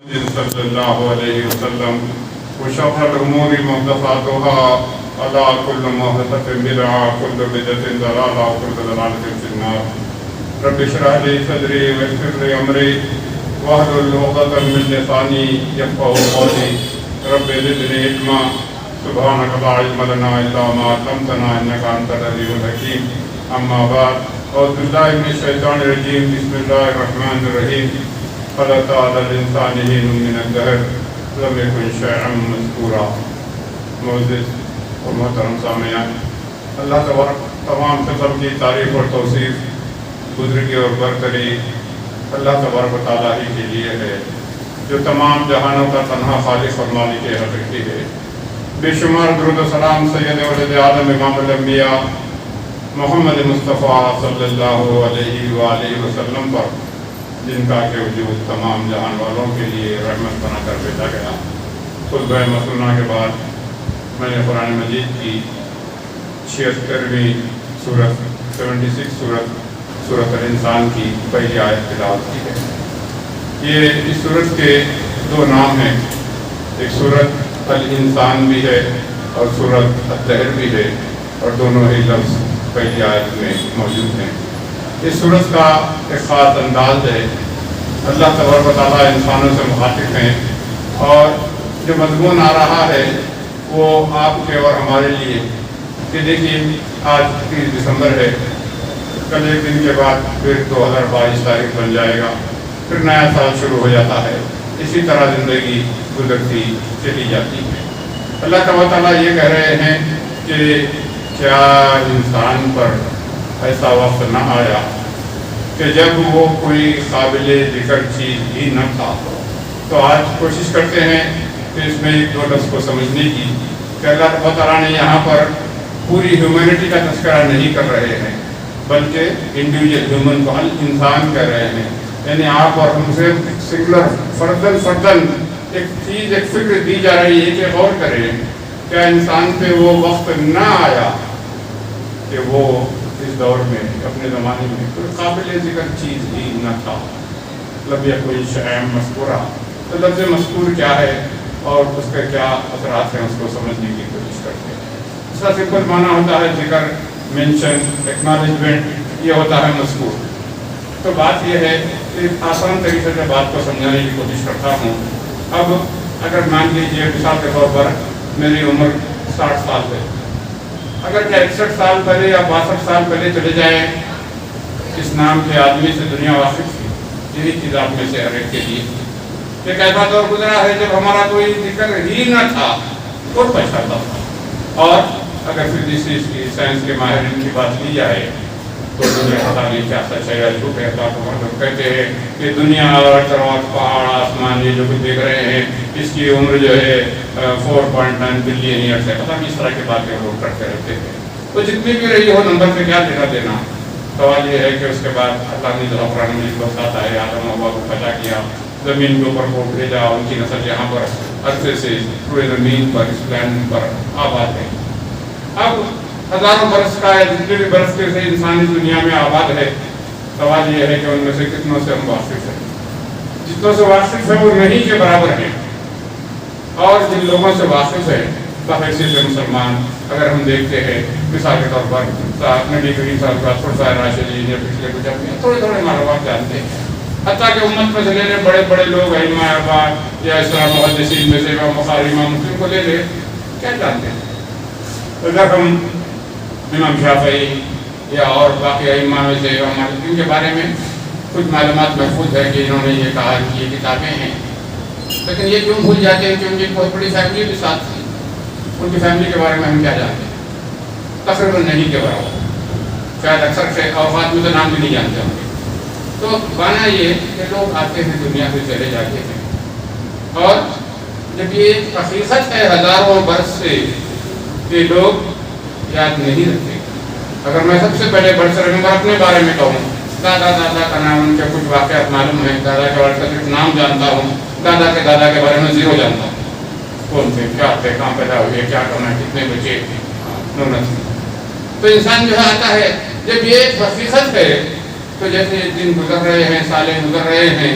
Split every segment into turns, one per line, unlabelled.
صلی اللہ علیہ وسلم وشر الأمور محدثاتها ألا كل محدثة بدعة كل بدعة ضلالة وكل ضلالة في النار رب اشرح لي صدري ويسر لي أمري واحلل عقدة من لساني يفقهوا قولي رب زدني علما سبحانك لا علم لنا إلا ما علمتنا إنك أنت العليم الحكيم أما بعد أعوذ بالله من الشيطان الرجيم بسم الله الرحمن الرحيم فَلَتَ عَلَى الْإِنسَانِ حِينٌ مِّنَ الدَّهْرِ لَمْ يَكُن شَيْئًا مَّذْكُورًا۔ معزز اور محترم سامعین، اللہ تبارک تمام قسم کی تعریف اور توصیف بزرگی اور برتری اللہ تبارک و تعالیٰ ہی کے لیے ہے، جو تمام جہانوں کا تنہا خالق اور مالک حقیقی ہے۔ بے شمار درود و سلام سید ولد آدم امام الانبیاء محمد مصطفیٰ صلی اللہ علیہ وآلہ وسلم پر، جن کا کہ وجود تمام جہان والوں کے لیے رحمت بنا کر بھیجا گیا۔ خطبہ مسنونہ کے بعد میں نے قرآن مجید کی 76ویں سورت 76 سورت الانسان کی پہلی آیت تلاوت کی ہے۔ یہ اس سورت کے دو نام ہیں، ایک سورت الانسان بھی ہے اور سورت الدہر بھی ہے، اور دونوں ہی لفظ پہلی آیت میں موجود ہیں۔ اس سورت کا ایک خاص انداز ہے، اللہ تبارک و تعالیٰ انسانوں سے مخاطب ہیں، اور جو مضمون آ رہا ہے وہ آپ کے اور ہمارے لیے کہ دیکھیے آج 30 دسمبر ہے، کل ایک دن کے بعد پھر 2022 تاریخ بن جائے گا، پھر نیا سال شروع ہو جاتا ہے، اسی طرح زندگی گزرتی چلی جاتی ہے۔ اللہ تبارک و تعالیٰ یہ کہہ رہے ہیں کہ کیا انسان پر ایسا وقت نہ آیا کہ جب وہ کوئی قابل ذکر چیز ہی نہ تھا۔ تو آج کوشش کرتے ہیں کہ اس میں ایک دو لفظ کو سمجھنے کی کہ اللہ تعالیٰ نے یہاں پر پوری ہیومینٹی کا تذکرہ نہیں کر رہے ہیں، بلکہ انڈیویجول ہیومن کو انسان کہہ رہے ہیں، یعنی آپ اور ہم سے سنگولر فردن ایک چیز ایک فکر دی جا رہی ہے کہ غور کریں کیا انسان پہ وہ وقت نہ آیا کہ وہ اس دور میں اپنے زمانے میں کوئی قابل ذکر چیز ہی نہ تھا۔ لم یکن شیئا مذکورا، تو لفظ مذکور کیا ہے اور اس کے کیا اثرات ہیں، اس کو سمجھنے کی کوشش کرتے ہیں۔ اس کا سمپل معنی ہوتا ہے ذکر، مینشن، ایکنالجمنٹ، یہ ہوتا ہے مذکور۔ تو بات یہ ہے کہ آسان طریقے سے بات کو سمجھانے کی کوشش کرتا ہوں۔ اب اگر مان لیجیے مثال کے طور پر میری عمر 60 سال ہے، اگر کہ 61 سال پہلے یا 62 سال پہلے چلے جائیں، اس نام کے آدمی سے دنیا واقف تھی، یہی چیز آپ میں سے ہر ایک کے لیے ایک ایسا دور گزرا ہے جب ہمارا کوئی ذکر ہی نہ تھا اور پہچاتا تھا۔ اور اگر فزکس کی سائنس کے ماہرین کی بات کی جائے تو دنیا پتہ نہیں کیا سچ ہے یا جھوٹ ہے۔ تو کہتے ہیں کہ دنیا اور پہاڑ آسمان یہ جو کچھ دیکھ رہے ہیں اس کی عمر جو ہے 4.9 بلین ایئرس ہے، پتہ نہیں اس طرح کی باتیں لوگ کرتے رہتے ہیں۔ تو جتنی بھی رہی ہو نمبر سے کیا لینا دینا، سوال یہ ہے کہ اس کے بعد اللہ نے جو قرآن مجید کو بتاتا ہے آدم و حوا کو پیدا کیا، زمین کے اوپر کو بھیجا، ان کی نسل یہاں پر عرصے سے پورے زمین پر اس پلانٹ پر آباد ہے۔ اب ہزاروں برس کا ہے، جتنے بھی برس کے سے انسان اس دنیا میں آباد ہے، سوال یہ ہے کہ ان میں سے کتنوں سے ہم واقف ہیں۔ جتنوں سے واقف ہیں وہ نہیں کے برابر ہیں، اور جن لوگوں سے واقف ہیں بحیثیت مسلمان اگر ہم دیکھتے ہیں مثال کے طور پر نبی کریم صلی اللہ علیہ وسلم راشدین یا پچھلے کچھ اپنے تھوڑے معلومات جانتے ہیں، حتیٰ کہ امت میں سے لے لیں بڑے لوگ ائمہ اربعہ یا اسلام محدثین میں سے امام بخاری امام مسلم کو لے لیں، کیا جانتے ہیں؟ اگر ہم امام شافعی یا اور باقی ائمہ میں سے امام مالک ان کے بارے میں کچھ معلومات محفوظ ہے کہ انہوں نے یہ کہا کہ یہ کتابیں ہیں، لیکن یہ کیوں بھول جاتے ہیں کہ ان کی بہت بڑی فیملی بھی ساتھ تھی، ان کی فیملی کے بارے میں ہم کیا جانتے ہیں؟ تقریباً نہیں کے برابر، شاید اکثر سے اوقات میں تو نام بھی نہیں جانتے ہوں گے۔ تو مانا یہ کہ لوگ آتے ہیں دنیا سے چلے جاتے ہیں، اور جب یہ حقیقت ہے ہزاروں برس سے کہ لوگ یاد نہیں رکھتے۔ اگر میں سب سے پہلے برسر میں اپنے بارے میں کہوں، دادا کا نام، ان کے کچھ واقعات معلوم ہیں، دادا کے بارے میں صرف نام جانتا ہوں، دادا کے بارے میں زیرو جانتا ہوں، کون تھے، کیا تھے، کہاں پیدا ہوئے، کیا کرنا، کتنے بچے، تو انسان جو ہے آتا ہے جب یہ حقیقت ہے تو جیسے دن گزر رہے ہیں، سالیں گزر رہے ہیں،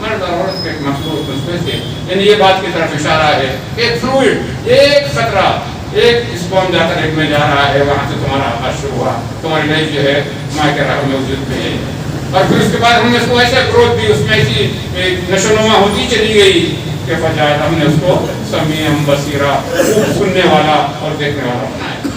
مرد اور عورت کے مخلوق نسخے سے، یعنی یہ بات کی طرف اشارہ ہے کہ ایک فلوئڈ، ایک خطرہ، ایک اسپون جا کر ایک میں جا رہا ہے، وہاں سے تمہارا آغاز شروع ہوا، تمہاری لائف جو ہے ماں کے رحم میں وجود میں ہے، اور پھر اس کے بعد ہم نے اس کو ایسے گروتھ دی، اس میں ایسی نشو نما ہوتی چلی گئی کہ فجائے ہم نے اس کو سمیع بصیرہ، خوب سننے والا اور دیکھنے والا بنایا۔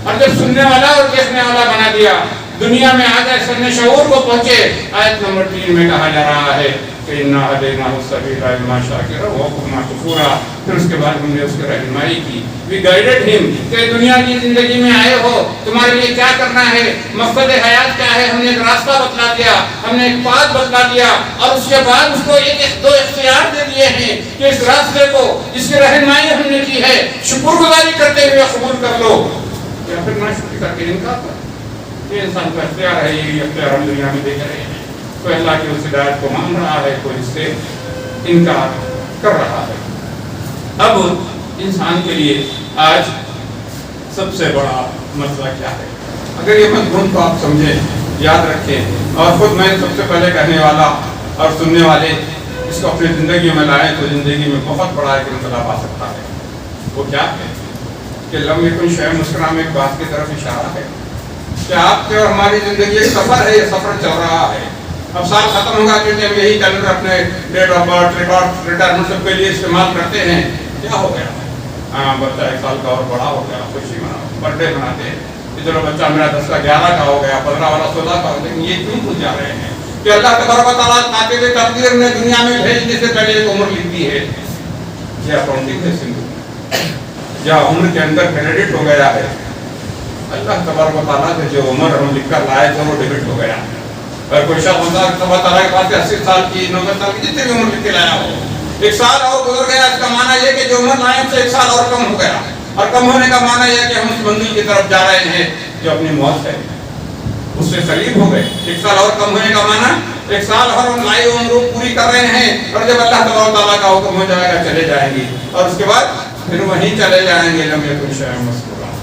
اور جب سننے والا اور دیکھنے والا بنا دیا، دنیا میں آ جائے سن شعور کو پہنچے، آیت نمبر 3 میں کہا جا رہا ہے کہ اِنَّا هَدَيْنَاهُ السَّبِيلَ إِمَّا شَاكِرًا وَإِمَّا كَفُورًا۔ پھر اس کے بعد ہم نے اس کی رہنمائی کی، we guided him کہ دنیا کی زندگی میں آئے ہو، تمہارے لیے کیا کرنا ہے، مقصد حیات کیا ہے، ہم نے ایک راستہ بتلا دیا، ہم نے ایک پاتھ بتلا دیا، اور اس کے بعد اس کو ایک دو اختیار دے دیے ہیں کہ اس راستے کو، جس کی رہنمائی ہم نے کی ہے، شکر گزاری کرتے ہوئے قبول کر لو یا پھر ناشکری کر کے انکار کر۔ یہ انسان کا اختیار ہے، یہ اختیار ہم دنیا میں دیکھ رہے ہیں۔ کوئی اللہ کی اس ہدایت کو مان رہا ہے، کوئی اس سے انکار کر رہا ہے۔ اب انسان کے لیے آج سب سے بڑا مسئلہ کیا ہے؟ اگر یہ مضمون کو آپ سمجھیں، یاد رکھیں، اور خود میں سب سے پہلے کہنے والا اور سننے والے اس کو اپنی زندگی میں لائیں تو زندگی میں بہت بڑا ایک انقلاب آ سکتا ہے۔ وہ کیا ہے کہ لم یکن شیء مسکرا میں ایک بات کی طرف اشارہ ہے کہ آپ کے اور ہماری زندگی ایک سفر ہے، یہ سفر چل رہا ہے۔ اب سال ختم ہوگا کیونکہ ہم یہی کیلنڈر اپنے ڈیٹ آف برتھ، ریٹائرمنٹ سب کے لیے استعمال کرتے ہیں۔ کیا ہو گیا؟ ہاں بچہ 1 سال کا اور بڑا ہو گیا، خوشی مناؤ، برتھ ڈے مناتے ہیں کہ چلو بچہ میرا 10 کا 11 کا ہو گیا، 15 والا 16 کا ہو گیا۔ لیکن یہ کیوں بھول جا رہے ہیں کہ اللہ تبارک و تعالیٰ کاتب تقدیر نے دنیا میں بھیجنے سے پہلے ایک عمر لکھی ہے، یہ اکاؤنٹنگ ہے سندھ، یا عمر کے اندر کریڈٹ ہو گیا ہے۔ اللہ تبارک و تعالیٰ سے جو عمر ہم لکھ کر لائے تھے وہ ڈیبٹ ہو گیا۔ اگر کوئی شخص ہوتا ہے تبارک تعالیٰ کے پاس 80 سال کی، 90 سال کی، جتنے بھی عمر لکھ کے لایا ہو، 1 سال اور گزر گیا، اس کا معنی یہ کہ جو عمر لائے اس سے 1 سال اور کم ہو گیا، اور کم ہونے کا معنی یہ کہ ہم اس منزل کی طرف جا رہے ہیں جو اپنی موت ہے، اس سے قریب ہو گئے۔ 1 سال اور کم ہونے کا معنی 1 سال اور ہم لائی عمر پوری کر رہے ہیں، اور جب اللہ تبارک تعالیٰ کا حکم ہو جائے گا چلے جائیں گے، اور اس کے بعد پھر وہیں چلے جائیں گے، لم یکن شیء مسکورا۔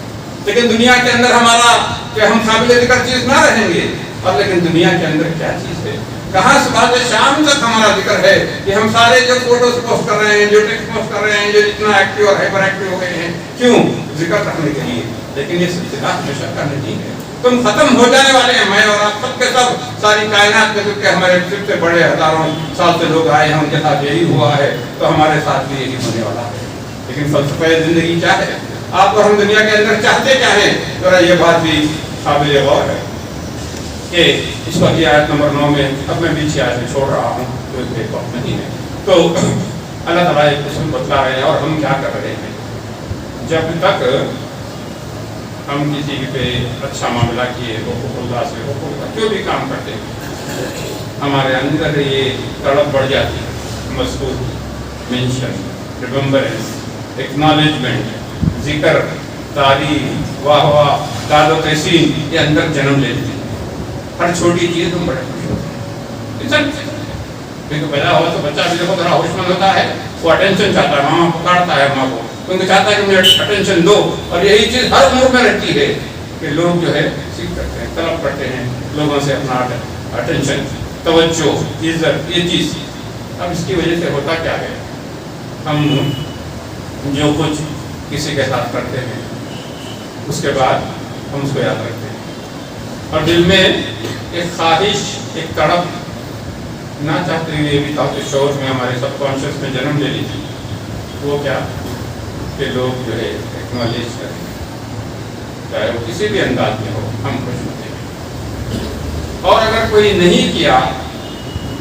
لیکن دنیا کے اندر ہمارا کہ ہم قابل ذکر چیز نہ رہیں گے، اور لیکن دنیا کے اندر کیا چیز ہے؟ کہاں صبح سے شام تک ہمارا ذکر ہے کہ ہم سارے جو فوٹوز پوسٹ کر رہے ہیں، جو ٹیکسٹ پوسٹ کر رہے ہیں، جو اتنا ایکٹیو اور ہائپر ایکٹیو ہو گئے ہیں، کیوں؟ ذکر رکھنے کے لیے۔ لیکن یہ سلسلہ ہمیشہ کا نہیں ہے، تم ختم ہو جانے والے ہیں، میں اور آپ سب کے سب، ساری کائنات میں کیونکہ ہمارے سب سے بڑے ہزاروں سال سے لوگ آئے ہیں، ان کے ساتھ یہی ہوا ہے، تو ہمارے ساتھ بھی یہی ہونے والا ہے۔ لیکن فلسفہ زندگی کیا ہے؟ آپ اور ہم دنیا کے اندر چاہتے کیا ہیں؟ ذرا یہ بات بھی قابل غور ہے کہ اس وقت یہ آیت نمبر 9 میں، اب میں بیچ آیت میں چھوڑ رہا ہوں تو ایک وقت نہیں ہے، تو اللہ تعالیٰ ایک اصول بتلا رہے ہیں اور ہم کیا کر رہے ہیں۔ جب تک ہم کسی پہ اچھا معاملہ کیے، حقوق اللہ سے، حقوق کا جو بھی کام کرتے ہیں، ہمارے اندر یہ تڑپ بڑھ جاتی ہے، مذکور، مینشن، ریممبرنس، ایکنالجمنٹ، ذکر، تعریف، واہ واہ، داد و تحسین، یہ اندر جنم لیتی ہے۔ ہر چھوٹی چیز ہم بڑے خوش ہوتے ہیں۔ کیونکہ پیدا ہوا تو بچہ بھی دیکھو ذرا ہوش مند ہوتا ہے، وہ اٹینشن چاہتا ہے، ماما پکارتا ہے ماں کو، کیونکہ چاہتا ہے کہ مجھے اٹینشن دو، اور یہی چیز ہر عمر میں رہتی ہے کہ لوگ جو ہے سیکھ کرتے ہیں، طلب کرتے ہیں لوگوں سے اپنا اٹینشن، توجہ، عزت، یہ چیز۔ اب اس کی وجہ سے ہوتا کیا ہے، ہم جو کچھ کسی کے ساتھ کرتے ہیں اس کے بعد ہم اس کو یاد رکھتے ہیں، اور دل میں ایک خواہش، ایک تڑپ نہ چاہتے ہوئے بھی تحت شعور میں، ہمارے سب کانشیس میں جنم لے لیجیے۔ وہ کیا کہ لوگ جو ہے ایکنالج کریں، چاہے وہ کسی بھی انداز میں ہو، ہم خوش ہوتے ہیں۔ اور اگر کوئی نہیں کیا،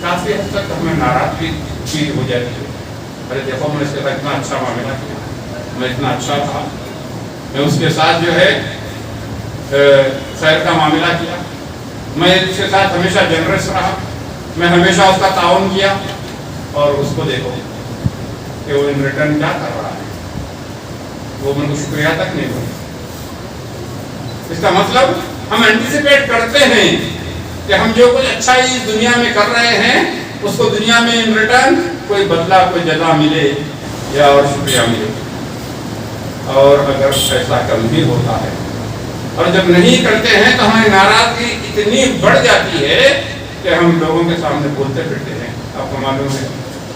کافی حد تک ہمیں ناراضگی فیل ہو جاتی ہے، ارے دیکھو میں نے اس کے ساتھ اتنا اچھا معاملہ کیا، میں اتنا اچھا تھا، میں اس کے ساتھ جو ہے خیر کا معاملہ کیا، میں اس کے ساتھ ہمیشہ جنرس رہا، میں ہمیشہ اس کا تعاون کیا، اور اس کو دیکھو کہ وہ ان ریٹرن کیا کر رہا ہے، وہ من کو شکریہ تک نہیں ہوئی۔ اس کا مطلب ہم اینٹیسپیٹ کرتے ہیں کہ ہم جو کچھ اچھا ہی دنیا میں کر رہے ہیں، اس کو دنیا میں ان ریٹرن کوئی بدلہ، کوئی جزا ملے یا اور شکریہ ملے۔ اور اگر ایسا کم بھی ہوتا ہے اور جب نہیں کرتے ہیں تو ہماری ناراضگی اتنی بڑھ جاتی ہے کہ ہم لوگوں کے سامنے بولتے پھرتے ہیں آپ کو معلوم ہے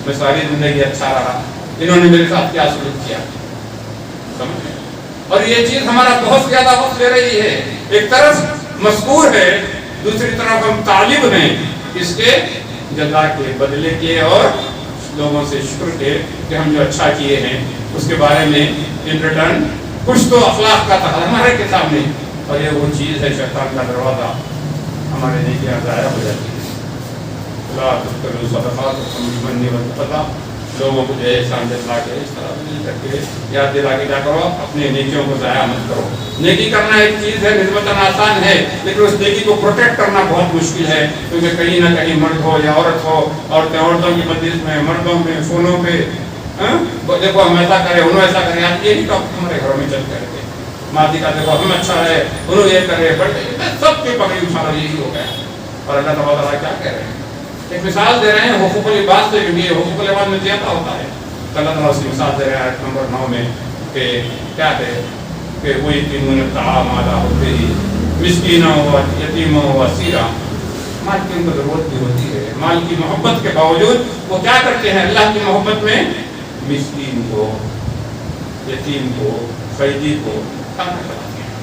میں ساری زندگی اچھا رہا، انہوں نے میرے ساتھ کیا سلوک کیا، سمجھے؟ اور یہ چیز ہمارا بہت زیادہ وقت لے رہی ہے. ایک طرف مذکور ہے، دوسری طرف ہم طالب ہیں اس کے جزا کے، بدلے کے، اور لوگوں سے شکر کے کہ ہم جو اچھا کیے ہیں اس کے بارے میں ان ریٹرن کچھ تو اخلاق کا تقاضا ہمارے کے سامنے. اور یہ وہ چیز ہے شیطان کا دروازہ ہمارے نیکیاں ضائع ہو جاتی ہے. لا تبطلوا صدقاتکم بالمن والأذى، لوگوں کو جو احسان دلا کے اس طرح مل کر کے یاد دلا کے کیا کرو، اپنے نیکیوں کو ضائع مت کرو. نیکی کرنا ایک چیز ہے، نسبتاً آسان ہے، لیکن اس نیکی کو پروٹیکٹ کرنا بہت مشکل ہے، کیونکہ کہیں نہ کہیں مرد ہو یا عورت ہو، عورتوں کی مجلس میں، مردوں میں، فونوں پہ دیکھو ہم ایسا کرے، انہوں ایسا کرے. آپ یہ نہیں ٹاپک ہمارے گھروں میں چلتے رہتے، ماضی کا دیکھو ہم اچھا ہے، انہوں یہ کرے، بٹ سب کی پکڑی اٹھانا یہی ہو گیا. اور اللہ تعالیٰ کیا کہہ رہے ہیں؟ ایک مثال دے رہے ہیں حقوق العباد سے، کیونکہ حقوق العباد میں زیادہ ہوتا ہے. اللہ تعالیٰ اس کی مثال دے رہے ہیں آیت نمبر 9 میں کہ کیا ہے کہ وہ یتیمون الطعام علی حبہ مسکینا و یتیما و اسیرا. مال کی ان کو ضرورت بھی ہوتی ہے، مال کی محبت کے باوجود وہ کیا کرتے ہیں؟ اللہ کی محبت میں مسکین کو، یتیم کو، قیدی کو کھانا کھلاتے ہیں.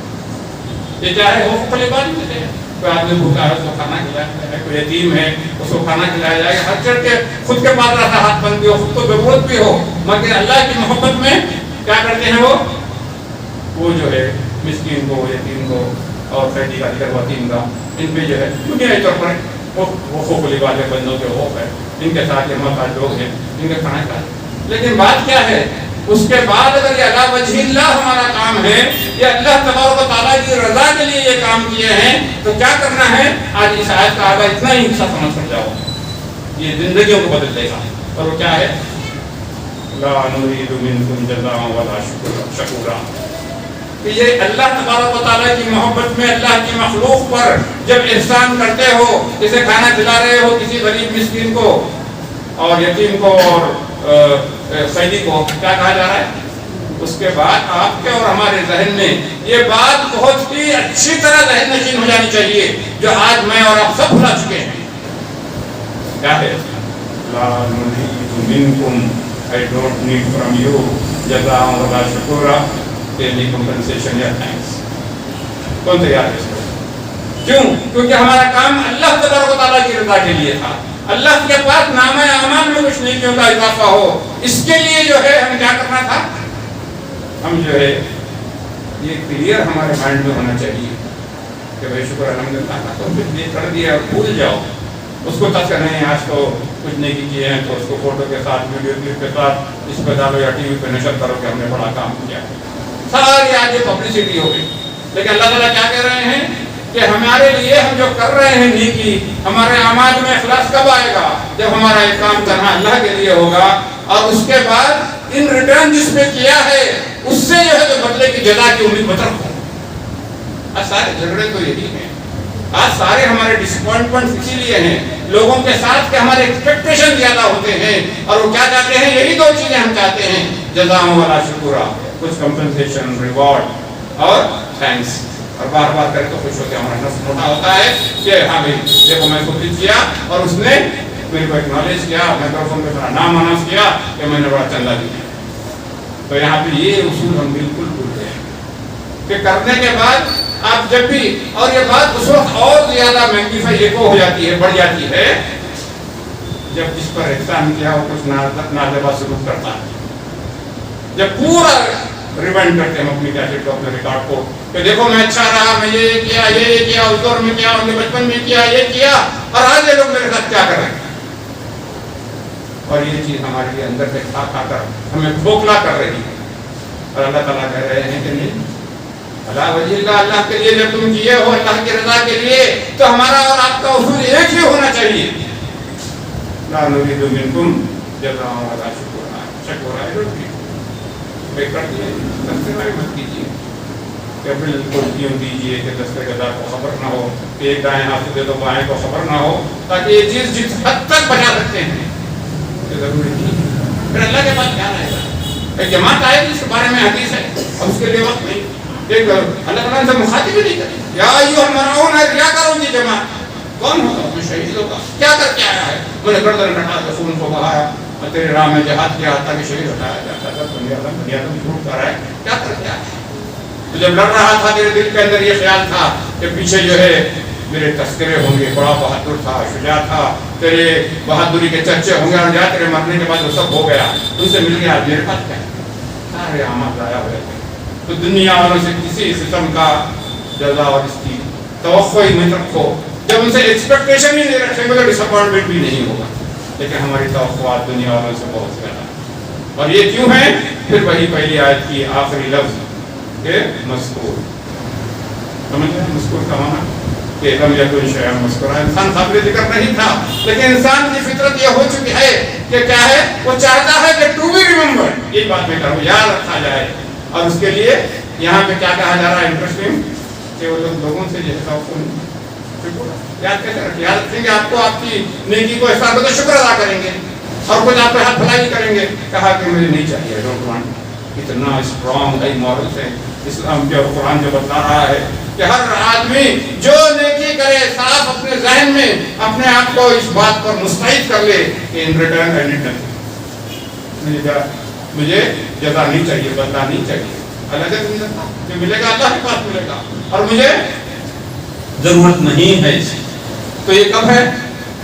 یہ کیا ہے؟ حقوق العباد میں سے ہے. کوئی آدمی بھوکا ہے اس کو کھانا کھلایا جائے، کوئی یتیم ہے اس کو کھانا کھلایا جائے. ہر چڑھ کے خود کے پاس رہتا ہاتھ بند بھی ہو، خود کو ضرورت بھی ہو، مگر اللہ کی محبت میں کیا کرتے ہیں وہ جو ہے مسکین کو، یتیم کو اور قیدی کا ذکر یتیم کا، ان پہ جو ہے دنیائی طور پر وہ حقوق العباد بندوں کے حقوق ہے، ان کے ساتھ یہ محتاج لوگ ہیں، ان کے کھانا کھلائیں. لیکن بات کیا ہے؟ اس کے بعد اگر یہ اللہ وجہ اللہ ہمارا کام ہے، یہ اللہ تبارک و تعالیٰ کی رضا کے لیے یہ کام کیے ہیں، تو کیا کرنا ہے؟ آج اس آیت کا آدھا اتنا ہی حصہ سمجھ جاؤ، یہ زندگیوں کو بدل دے گا. اور وہ کیا ہے؟ لا نريد منكم جزاء ولا شکورا. کہ یہ اللہ تبارک و تعالیٰ کی محبت میں اللہ کی مخلوق پر جب احسان کرتے ہو، جسے کھانا کھلا رہے ہو کسی غریب مسکین کو اور یتیم کو اور قیدی کو، کیا کہا جا رہا ہے؟ اس کے بعد آپ کے اور ہمارے ذہن میں یہ بات بہت ہی اچھی طرح ذہن نشین ہو جانی چاہیے، جو آج میں اور آپ سب بھلا چکے ہیں. کیا ہے؟ لا نريد منكم، I don't need from you جزاء ولا شکورا، any compensation یا thanks. کون تیار ہے اس کو؟ کیوں؟ کیونکہ ہمارا کام اللہ تبارک و تعالیٰ کی رضا کے لیے تھا. اللہ کے پاس نامہ اعمال میں کچھ نیکیوں کا اضافہ ہو، اس کے لیے جو ہے ہمیں کیا کرنا تھا؟ ہم جو ہے یہ کلیئر ہمارے مائنڈ میں ہونا چاہیے کہ بھائی شکر الحمدللہ تو کچھ یہ کر دیا، بھول جاؤ اس کو. تک نہیں آج تو کچھ نیکی کیے ہیں تو اس کو فوٹو کے ساتھ، ویڈیو کلپ کے ساتھ اس پہ ڈالو یا ٹی وی پہ نشر کرو کہ ہم نے بڑا کام کیا. ساری آج یہ پبلسٹی ہو گئی. لیکن اللہ تعالیٰ کیا کہہ رہے ہیں کہ ہمارے لیے ہم جو کر رہے ہیں نیکی، ہمارے اعمال میں اخلاص کب آئے گا؟ جب ہمارا یہ کام تنہا اللہ کے لیے ہوگا، اور اس کے بعد ان ریٹرن جس پہ کیا ہے اس سے جو ہے تو بدلے کی جزا کی امید مت رکھو. آج سارے جھگڑے تو یہی ہیں، آج سارے ہمارے ڈس اپوائنٹمنٹ اسی لیے ہیں لوگوں کے ساتھ کہ ہمارے ایکسپیکٹیشن زیادہ ہوتے ہیں، اور وہ کیا چاہتے ہیں؟ یہی دو چیزیں ہم چاہتے ہیں، جزا ولا شکورا، کچھ کمپنسیشن، ریوارڈ اور تھینکس. اور بار بار کرے تو خوش ہوتے ہمارا نفس موٹا ہوتا ہے کہ ہاں بھائی دیکھو میں کوشش کیا اور اس نے میرے کو ایکنالج کیا، مائکروفون پہ میرا نام اناؤنس کیا کہ میں نے بڑا چندہ دیا. تو یہاں پہ یہ اصول ہم بالکل بھول گئے ہیں کہ کرنے کے بعد آپ جب بھی، اور یہ بات اس وقت اور زیادہ میگنیفائی ایکو ہو جاتی ہے، بڑھ جاتی ہے، جب جس پر احسان کیا وہ کچھ ناجائز سلوک کرتا ہے. جب پورا ریوائنڈ کرتے ہیں اپنی کیسٹ کو، اپنے ریکارڈ کو کہ دیکھو میں اچھا رہا، میں یہ کیا، یہ کیا، اس دور میں کیا، ان کے بچپن میں کیا، یہ کیا، اور آج یہ لوگ میرے ساتھ کیا کر رہے ہیں. اور یہ چیز ہمارے لیے اندر سے کھا کھا کر ہمیں کھوکھلا کر رہی ہے. اور اللہ تعالیٰ کہہ رہے ہیں کہ نہیں، اللہ وجہ اللہ، اللہ کے لیے جب تم کیے ہو اللہ کی رضا کے لیے، تو ہمارا اور آپ کا اصول ایک ہی ہونا چاہیے. لا نريد منكم جزاء ولا شکورا. کر دیے دستے مت کیجیے کہ بالکل کیوں دیجیے کہ دستے گدار کو خبر نہ ہو، کہ ایک دائیں ہاتھ سے دے دو بائیں کو خبر نہ ہو، تاکہ یہ چیز جس حد تک بچا سکتے ہیں یہ ضروری نہیں. پھر اللہ کے پاس کیا رہے گا؟ ایک جماعت آئے گی جس کے بارے میں حدیث ہے اور اس کے لیے وقت نہیں. ایک اللہ تعالیٰ سے مخاطب ہی نہیں کرے، یا ایھا المرؤون، ہے ریاکاروں کی جماعت. کون ہوگا؟ میں شہید ہوگا. کیا کر کے آیا ہے؟ میں نے گردن کٹا کے خون کو بہایا اور تیرے راہ میں جہاد کیا تاکہ شہید ہٹایا جاتا تھا. دنیا تم جھوٹ کر رہا ہے. کیا کر کے آیا ہے؟ تو جب لڑ رہا تھا تیرے دل کے اندر یہ خیال تھا کہ پیچھے جو ہے میرے تذکرے ہوں گے، بڑا بہادر تھا، شجاع تھا، تیرے بہادری کے چرچے ہوں گے، اور جہاں تیرے مرنے کے بعد وہ سب ہو گیا، ان سے مل گیا. میرے پاس کیا سارے اعمال ضائع ہوئے تھے. تو دنیا والوں سے کسی قسم کا جزا اور اس کی توقع ہی مت رکھو. جب ان سے ایکسپیکٹیشن ہی نہیں رکھیں گے تو ڈس اپوائنٹمنٹ بھی نہیں ہوگا. لیکن ہماری توقعات دنیا والوں سے بہت زیادہ. اور یہ کیوں ہے؟ پھر وہی پہلی آیت کی آخری لفظ کہ مذکور. سمجھ گئے مذکور کا معنی کہ لم یکن شیئا مذکورا. انسان قابل ذکر نہیں تھا، لیکن انسان کی فطرت یہ ہو چکی ہے کہ کیا ہے، وہ چاہتا ہے کہ ٹو بی ریممبرڈ، یہ بات میں کروں، یاد رکھا جائے. اور اس کے لیے یہاں پہ کیا کہا جا رہا ہے انٹرسٹنگ کہ وہ لوگوں سے جو ہے یاد کیسے رکھیں؟ یاد رکھیں گے آپ کو، آپ کی نیکی کو احسان کو شکر ادا کریں گے اور کچھ آپ پہ ہاتھ بھلائی کریں گے. کہا کہ مجھے نہیں چاہیے، ڈونٹ وانٹ. اتنا اسٹرانگ ہے مورل ہے اسلام کے. اور قرآن جو بتا رہا ہے کہ ہر آدمی جو نیکی کرے صاف اپنے ذہن میں اپنے آپ کو اس بات پر مستعد کر لے کہ in return I need nothing. مجھے جزا نہیں چاہیے، بدلہ نہیں چاہیے. اللہ سے جو ملے گا اللہ کے پاس ملے گا، اور مجھے ضرورت نہیں ہے اس کی. تو یہ کب ہے؟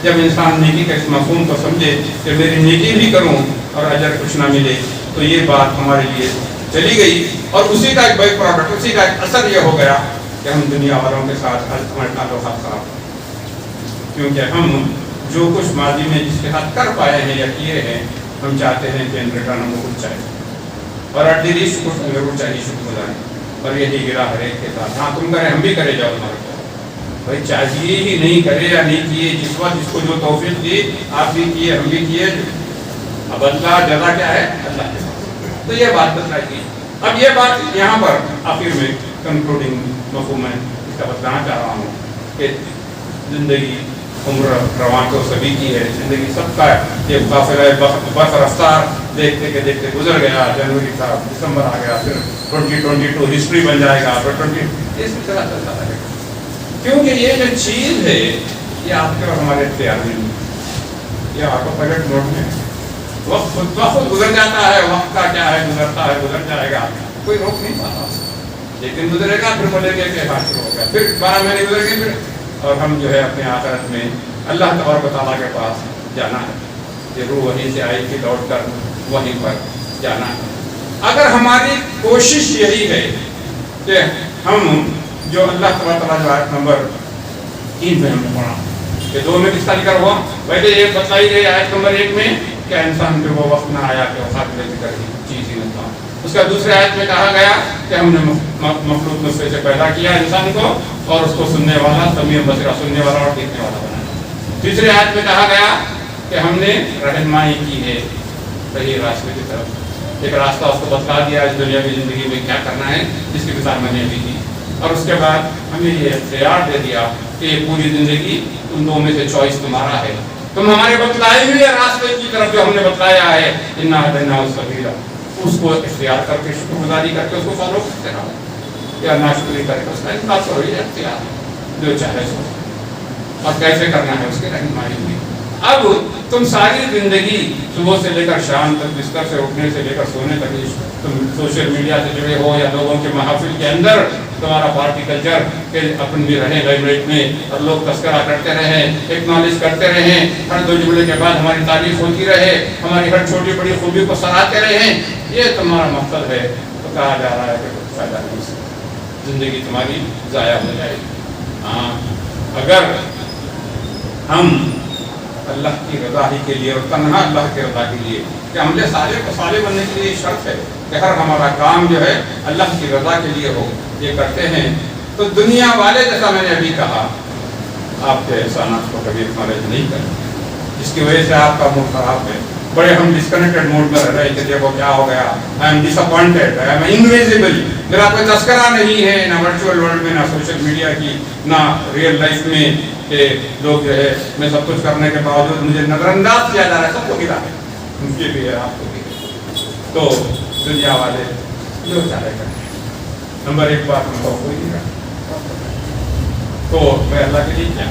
جب انسان نیکی کے اس مفہوم کو سمجھے کہ میری نیکی بھی کروں اور اجر کچھ نہ ملے. تو یہ بات ہمارے لیے چلی گئی، اور اسی کا ایک بائی پروڈکٹ، اسی کا ایک اثر یہ ہو گیا کہ ہم دنیا والوں کے ساتھ ہمارے تعلقات خراب ہیں. کیونکہ ہم جو کچھ ماضی میں جس کے ساتھ کر پائے ہیں یا کیے ہیں، ہم چاہتے ہیں کہ ان ریٹرن ہم کو کچھ چاہیے، اور ایٹ دی لیسٹ کچھ ضرور چاہیے شکر گزاری. اور یہی گرا ہر ایک کے ساتھ. ہاں تم کرے ہم بھی کرے جاؤ ہمارے کو. بھائی چاہیے ہی نہیں کرے یا نہیں کیے، جس وقت جس کو جو توفیق دی آپ بھی کیے ہم بھی کیے. اب اللہ جزا کیا ہے؟ اللہ کے ساتھ. تو یہ بات بتلائی گئی. اب یہ بات یہاں پر آخر میں کنکلوڈنگ مفہوم میں اس کا بتلانا چاہ رہا ہوں کہ زندگی عمر رواں تو سبھی کی ہے. زندگی سب کا یہ قافلہ بس رفتار دیکھتے کہ دیکھتے گزر گیا. جنوری تھا، دسمبر آ گیا، پھر 2022 ہسٹری بن جائے گا، پھر 20 اس طرح چلتا رہے گا. کیونکہ یہ جو چیز ہے یہ آپ کے اور ہمارے اختیار میں نہیں، یہ آٹو پائلٹ موڈ میں وقت خود گزر جاتا ہے. وقت کا کیا ہے، گزرتا ہے، گزر جائے گا، کوئی روک نہیں پاتا. لیکن گزرے گا، پھر بولے گے کہ حاصل ہو گیا، پھر 12 مہینے گزر گئے، پھر اور ہم جو ہے اپنے آخرت میں اللہ تبارک و تعالیٰ کے پاس جانا ہے. یہ روح وہیں سے آئی تھی، لوٹ کر وہیں پر جانا ہے. اگر ہماری کوشش یہی ہے کہ ہم جو اللہ تبارک و تعالیٰ جو آیت نمبر 3 میں ہم نے پڑھا کہ 2 میں کس کا ذکر ہوا، پہلے یہ بتائی گئی آیت نمبر 1 میں کہ انسان پہ وہ وقت نہ آیا کہ وہ قابل ذکر کی چیز ہی نہ تھا. اس کا دوسرے آیت میں کہا گیا کہ ہم نے مخلوق نطفے سے پیدا کیا انسان کو اور اس کو سننے والا، سمیع بصیر، سننے والا اور دیکھنے والا بنایا. تیسرے آیت میں کہا گیا کہ ہم نے رہنمائی کی ہے صحیح راستے کی طرف. ایک راستہ اس کو بتلا دیا اس دنیا کی زندگی میں کیا کرنا ہے، جس کی مثال میں نے ابھی دی. اور اس کے بعد ہمیں یہ اختیار دے دیا کہ یہ پوری زندگی ان دو میں سے چوائس تمہارا ہے. تم ہمارے بتلائے ہوئے راستے کی طرف جو ہم نے بتلایا ہے انا ہدیناہ السبیل، اس کو اختیار کر کے شکر گزاری کر کے اس کو فالو کرتے رہو، یا ناشکری کر کے اس کا انکار کرو. یہ اختیار جو چاہے سو، اور کیسے کرنا ہے اس کے رہنمائی ہوئی. اب تم ساری زندگی صبح سے لے کر شام تک، بستر سے اٹھنے سے لے کر سونے تک، تم سوشل میڈیا سے جڑے ہو یا لوگوں کے محافل کے اندر تمہارا پارٹی کلچر کہ اپن بھی رہے لائملائٹ میں اور لوگ تذکرہ کرتے رہیں، ایکنالج کرتے رہیں، ہر 2 جملے کے بعد ہماری تعریف ہوتی رہے، ہماری ہر چھوٹی بڑی خوبی کو سراہتے رہیں، یہ تمہارا مقصد ہے. تو کہا جا رہا ہے کہ کچھ فائدہ نہیں، زندگی تمہاری ضائع ہو جائے گی. ہاں اگر ہم اللہ کی رضا ہی کے لیے اور تنہا اللہ کی رضا کے لیے، کہ عمل صالح کو صالح بننے کے لیے شرط ہے کہ ہر ہمارا کام جو ہے اللہ کی رضا کے لیے ہو، یہ کرتے ہیں تو دنیا والے جیسا میں نے ابھی کہا آپ کے احسانات کو کبھی اکنالج نہیں کرتے، جس کی وجہ سے آپ کا موڈ خراب ہے. بڑے ہم ڈسکنیکٹڈ موڈ میں رہ رہے ہیں کہ دیکھو کیا ہو گیا، I am disappointed, I am invisible, میرا کوئی تذکرہ نہیں ہے نہ ورچوئل ورلڈ میں، نہ سوشل میڈیا کی، نہ ریئل لائف میں، کہ لوگ جو ہے میں سب کچھ کرنے کے باوجود مجھے نظر انداز کیا جا رہا ہے. سب کو گرا ہے، مجھے بھی ہے، آپ کو بھی ہے. تو دنیا والے جو چاہے کریں. نمبر 1 بات ہم کو کوئی نہیں رہا. تو میں اللہ کے لیے کیا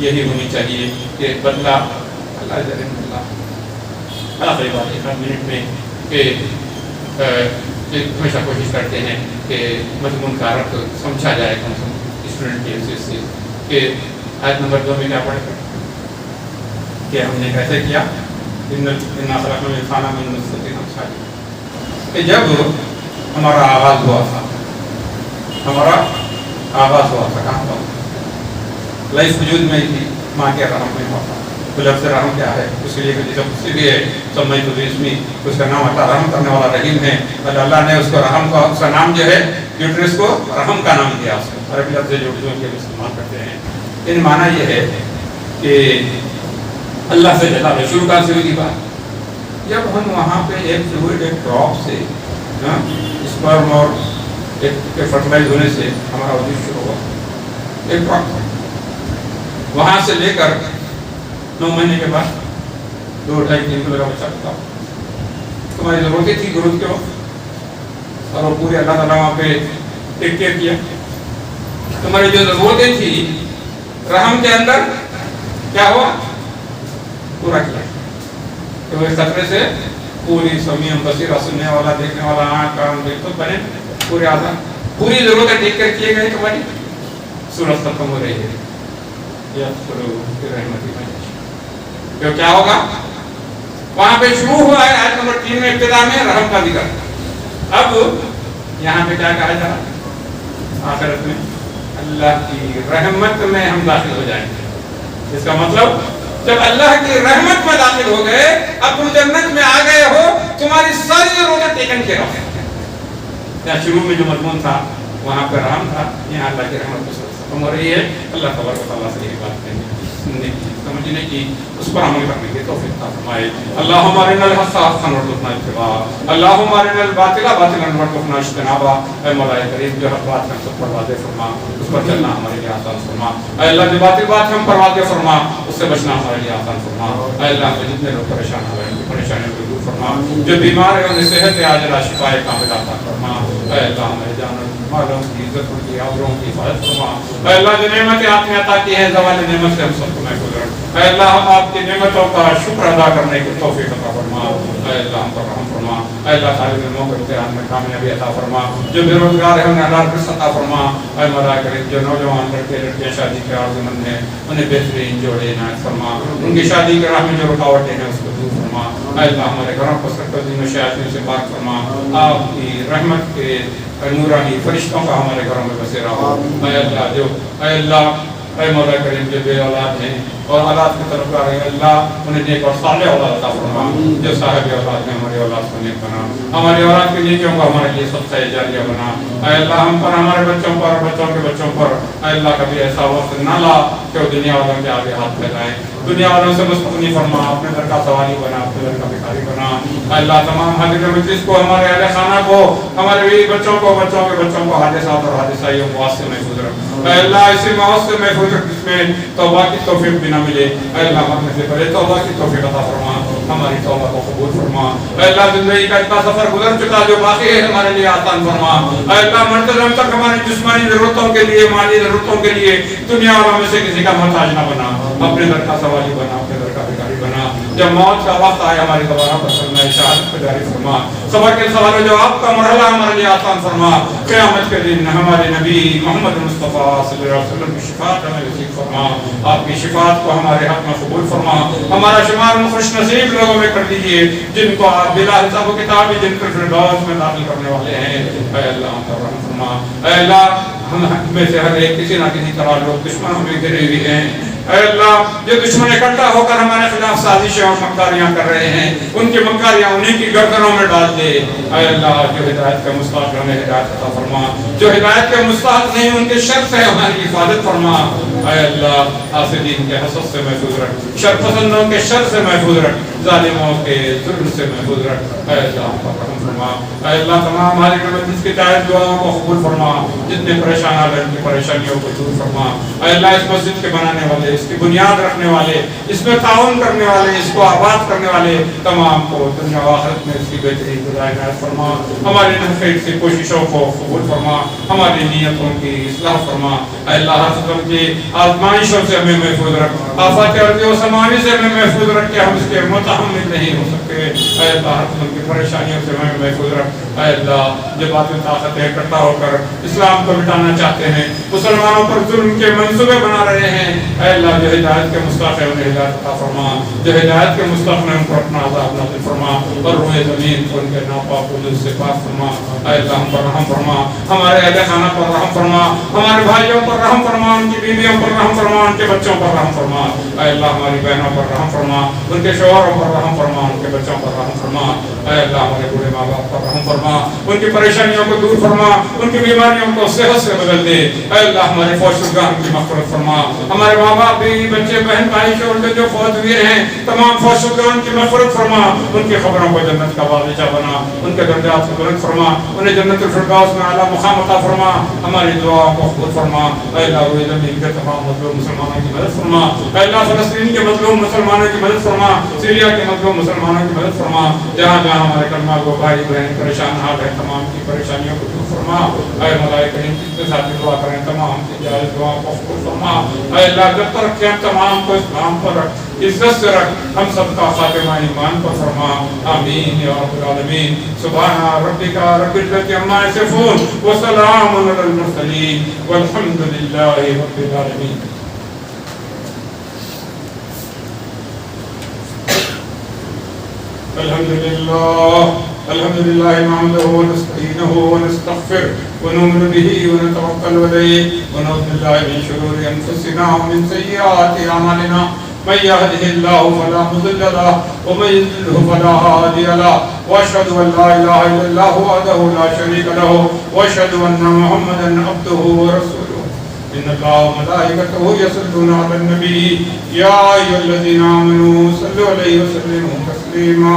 یہی ہونی چاہیے کہ بدلہ اللہ جل اللہ آخری بات 1 منٹ میں کہ ہمیشہ کوشش کرتے ہیں کہ مضمون کا ربط سمجھا جائے کم سے کم اسٹوڈنٹ کے حصے سے کہ آیت نمبر 2 میں کیا پڑھے کہ ہم نے کیسے کیا کہ جب ہمارا آغاز ہوا تھا کہاں پر لائف وجود میں تھی ماں کے رحم میں ہوا تھا. تو لفظ رحم کیا ہے اس کے لیے جب اس بھی ہے سمجھ تو اسمی اس کا نام اللہ رحم کرنے والا رحیم ہے. اللہ نے اس کو رحم کا اس کا نام جو ہے یوٹرس کو رحم کا نام دیا اس کو عربی لفظ جو استعمال کرتے ہیں. ان معنی یہ ہے کہ اللہ سے جلا شروع کا شروع کی بات جب ہم وہاں پہ ایک فلوئڈ ایک ڈراپ سے اسپرم اور ایک فرٹیلائز ہونے سے ہمارا وجود شروع ہوا ایک ڈراپ تھا. وہاں سے لے کر 9 مہینے کے بعد 2-2.5-3 کلو کا بچہ تھا. تمہاری ضرورتیں تھی گروتھ کے وقت اور وہ پورے اللہ تعالیٰ وہاں پہ ٹیک کیئر کیا. تمہاری جو ضرورتیں تھی رحم کے اندر کیا ہوا پورا کیا کہ وہ خطرے سے پوری سمیع بصیرہ سننے والا دیکھنے والا آنکھ کان بالکل بنے پورے آزاد پوری ضرورتیں ٹیک کیئر کیے گئے. تمہاری سورج ختم ہو رہی ہے جو کیا ہوگا وہاں پہ شروع ہوا ہے آیت نمبر 3 میں ابتدا میں رحم کا ذکر. اب یہاں پہ کیا کہا جا رہا ہے آخرت میں اللہ کی رحمت میں ہم داخل ہو جائیں گے. اس کا مطلب جب اللہ کی رحمت میں داخل ہو گئے اب تم جنت میں آ گئے ہو تمہاری ساری ضرورتیں ٹیکن کیئر ہو گئی. شروع میں جو مضمون تھا وہاں پہ رحم تھا یہاں اللہ کی رحمت ختم ہو رہی ہے. اللہ تبارک و تعالیٰ سے یہ بات کرنے کی سمجھنے کی اس پر عمل کرنے کی توفیق عطا فرمائے. اللہم ارنا الحق حقا وارزقنا اتباعہ اللہم ارنا الباطل باطلا وارزقنا اجتنابہ. اے مولا کریم جو حق بات ہم سب پر واضح فرما اس پر چلنا ہمارے لیے آسان فرما. اے اللہ جو باطل بات ہم پر واضح فرما اس سے بچنا ہمارے لیے آسان فرما. اے اللہ جتنے لوگ پریشان ہو رہے ہیں پریشانیوں کو دور فرما. جو بیمار ہیں انہیں صحت عاجلہ شفا کاملہ عطا فرما. اے اللہ ہمارے جانوں مالوں کی عزتوں کی آبروں کی حفاظت فرما. اے اللہ جو نعمتیں آپ نے عطا کی ہیں زوال نعمت سے ہم سب کو محفوظ رکھ. اے اللہ ہم آپ کی نعمتوں کا شکر ادا کرنے کی توفیق عطا فرما. اے اللہ ہم پر رحم فرما. اے اللہ طالب علموں کو امتحان میں کامیابی عطا فرما. جو بے روزگار ہیں انہیں حلال رزق عطا فرما. اے مولا کریم جو نوجوان لڑکے لڑکیاں شادی کے عازمند ہیں انہیں بہترین جوڑے عنایت فرما. ان کی شادی کے راہ میں جو رکاوٹیں ہیں اس کو دور فرما. اے اللہ ہمارے گھروں کو سرکردین و شیاطین سے پاک فرما. آپ کی رحمت کے نورانی فرشتوں کا ہمارے گھروں میں بسیرا ہو. اے اللہ جو اے اللہ اے مولا کریم جو بے اولاد ہیں اور اولاد کی طرف آ رہے ہیں اللہ انہیں نیک اور صالح اولاد عطا فرما. جو صاحب اولاد ہیں ہماری اولاد کو نیک بنا. ہماری اولاد کی نیکیوں کو ہمارے لیے صدقہ جاریہ بنا. اے اللہ ہم پر ہمارے بچوں پر بچوں کے بچوں پر اے اللہ کبھی ایسا وقت نہ لا کہ وہ دنیا والوں کے آگے ہاتھ پھیلائیں. دنیا والوں سے مستغنی فرما. اپنے در کا سوالی بنا اپنے در کا بھکاری بنا. اے اللہ تمام حاضر مجلس کو ہمارے اہل خانہ کو ہمارے بیوی بچوں کو بچوں کے بچوں کو حادثات اور حادثائیوں کو سے محفوظ رکھ. اے اللہ اسی موت سے محفوظ رکھ جس میں توبہ کی توفیق بھی نہ ملے. اے اللہ مرنے سے پہلے توبہ کی توفیق عطا فرما. ہماری توبہ کو قبول فرما. اے اللہ زندگی کا اتنا سفر گزر چکا جو باقی ہے ہمارے لیے آسان فرما. اے اللہ مرتے دم تک ہماری جسمانی ضرورتوں کے لیے مالی ضرورتوں کے لیے دنیا والوں میں سے کسی کا محتاج نہ بنا. اپنے در کا سوالی بنا اپنے در کا بھکاری بنا. جب موت کا وقت آئے ہماری دوبارہ پر کرنا شہادت کو جاری فرما. صبر کے سوال و جواب کا مرحلہ ہمارے لیے آسان فرما. قیامت کے دن ہمارے نبی محمد مصطفیٰ صلی اللہ علیہ وسلم کی شفاعت ہمیں نصیب فرما. آپ کی شفاعت کو ہمارے حق میں قبول فرما. ہمارا شمار خوش نصیب لوگوں میں کر دیجیے جن کو آپ بلا حساب و کتاب جن کو فردوس میں داخل کرنے والے ہیں. اے اللہ ہم پر رحم فرما. اے اللہ ہم میں سے ہر ایک کسی نہ کسی طرح لوگ دشمن ہمیں گھرے ہوئے ہیں. اے اللہ جو دشمن اکٹھا ہو کر ہمارے خلاف سازشیں اور مکاریاں کر رہے ہیں ان کی مکاریاں انہیں کی گردنوں میں ڈال دے. اے اللہ جو ہدایت کے مستحق ہیں انہیں ہدایت عطا فرما. جو ہدایت کے مستحق نہیں ان کے شر سے ہماری حفاظت فرما. اے اللہ حاسدین کے حسد سے محفوظ رکھ. شر پسندوں کے شر سے محفوظ رکھ. ظالموں کے ظلم سے محفوظ رکھ. اے اللہ ہم پر رحم فرما. اے اللہ تمام مالک مجلس کی جائز دعاؤں کو قبول فرما. جتنے پریشان آ رہے ان کی پریشانیوں کو دور فرما. اے اللہ اس مسجد کے بنانے والے اس کی بنیاد رکھنے والے اس میں تعاون کرنے والے اس کو آباد کرنے والے تمام کو دنیا و آخرت میں اس کی بہترین جزائے عنایت فرما. ہماری نفعت سے کوششوں کو قبول فرما. ہماری نیتوں کی اصلاح فرما. اے اللہ ہر قسم کی آزمائشوں سے ہمیں محفوظ رکھ، آفات ارض و سماوی سے ہمیں محفوظ رکھ کے ہم اس کے متحمل نہیں ہو سکتے۔ اے اللہ ہم کی پریشانیوں سے ہمیں محفوظ رکھ۔ اے اللہ جو باطل طاقتیں اکٹھا ہو کر اسلام کو مٹانا چاہتے ہیں، مسلمانوں پر ظلم کے منصوبے بنا رہے ہیں، اے اللہ جو ہدایت کے مستحق ہیں انہیں ہدایت عطا فرما، جو ہدایت کے مستحق ہیں ان کو اپنا عذاب نازل فرما، اور روئے زمین کو ان کے ناپاک وجود سے پاک فرما۔ اے اللہ ہم پر رحم فرما، ہمارے اہل خانہ پر رحم فرما، ہمارے بھائیوں پر رحم فرما، ان کی بیویوں پر رحم فرما، ان کے بچوں پر رحم فرما۔ اے اللہ ہماری بہنوں پر رحم فرما، ان کے شوہروں پر رحم فرما، ان کے بچوں پر رحم فرما۔ اے اللہ ہمارے بوڑھے ماں باپ پر رحم فرما، ان کی پریشانیوں کو دور فرما، ان کی بیماریوں کو صحت سے بدل دے۔ اے اللہ ہمارے فوت شدگان کی مغفرت فرما، ہمارے ماں باپ بیوی بچے بہن بھائی شوہر جو فوت ہوئے ہیں تمام فوت شدگان کی مغفرت فرما، ان کی خبروں کو جنت کا باغیچہ بنا، ان کے درجات کو بلند فرما، انہیں جنت الفردوس میں اعلیٰ مقام عطا فرما، ہماری دعاؤں کو قبول فرما۔ اے اللہ روئے زمین کے تمام مظلوم مسلمانوں کی مدد فرما، اے اللہ فلسطین کے مظلوم مسلمانوں کی مدد فرما، سیریا کے مظلوم مسلمانوں کی مدد فرما، جہاں جہاں ہمارے کلمہ گو بھائی بہن پریشان حال ہے تمام کی پریشانیوں کو دور فرما۔ اے ملائکہ کریم جس کے ساتھ دعا کریں تمام کی جائز دعاؤں کو قبول فرما۔ اے اللہ جب تک کہ ہم تمام کو اسلام پر رکھ، عزت سے رکھ، ہم سب کا خاتمہ ایمان پر فرما، آمین یا رب العالمین۔ سبحان ربک رب العزة عما یصفون وسلام علی المرسلین والحمد للہ رب العالمین۔ الحمد لله نحمده ونستعينه ونستغفره ونؤمن به ونتوكل عليه ونعوذ بالله من شرور انفسنا ومن سيئات اعمالنا، من يهده الله فلا مضل له ومن يضلل فلا هادي له، واشهد ان لا اله الا الله وحده لا شريك له، واشهد ان محمدا عبده ورسوله۔ ان الله وملائكته يصلون على النبي يا ايها الذين امنوا صلوا عليه وسلموا تسليما۔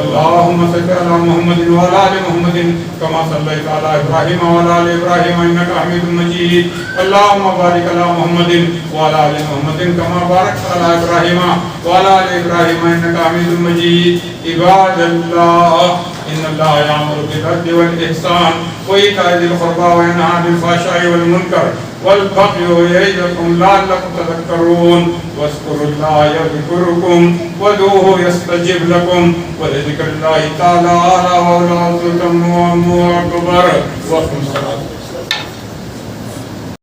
اللهم صل على محمد وعلى ال محمد كما صليت على ابراهيم وعلى ال ابراهيم انك حميد مجيد۔ اللهم بارك على محمد وعلى ال محمد كما باركت على ابراهيم وعلى ال ابراهيم انك حميد مجيد۔ عباد الله ان الله يأمر بالعدل والاحسان وإيتاء ذي القربى وينهى عن الفحشاء والمنكر والبغي يعظكم لعلكم تذكرون۔ واذكروا الله يذكركم وادعوه يستجب لكم ولذكر الله تعالى أعلى وأعلى أكبر۔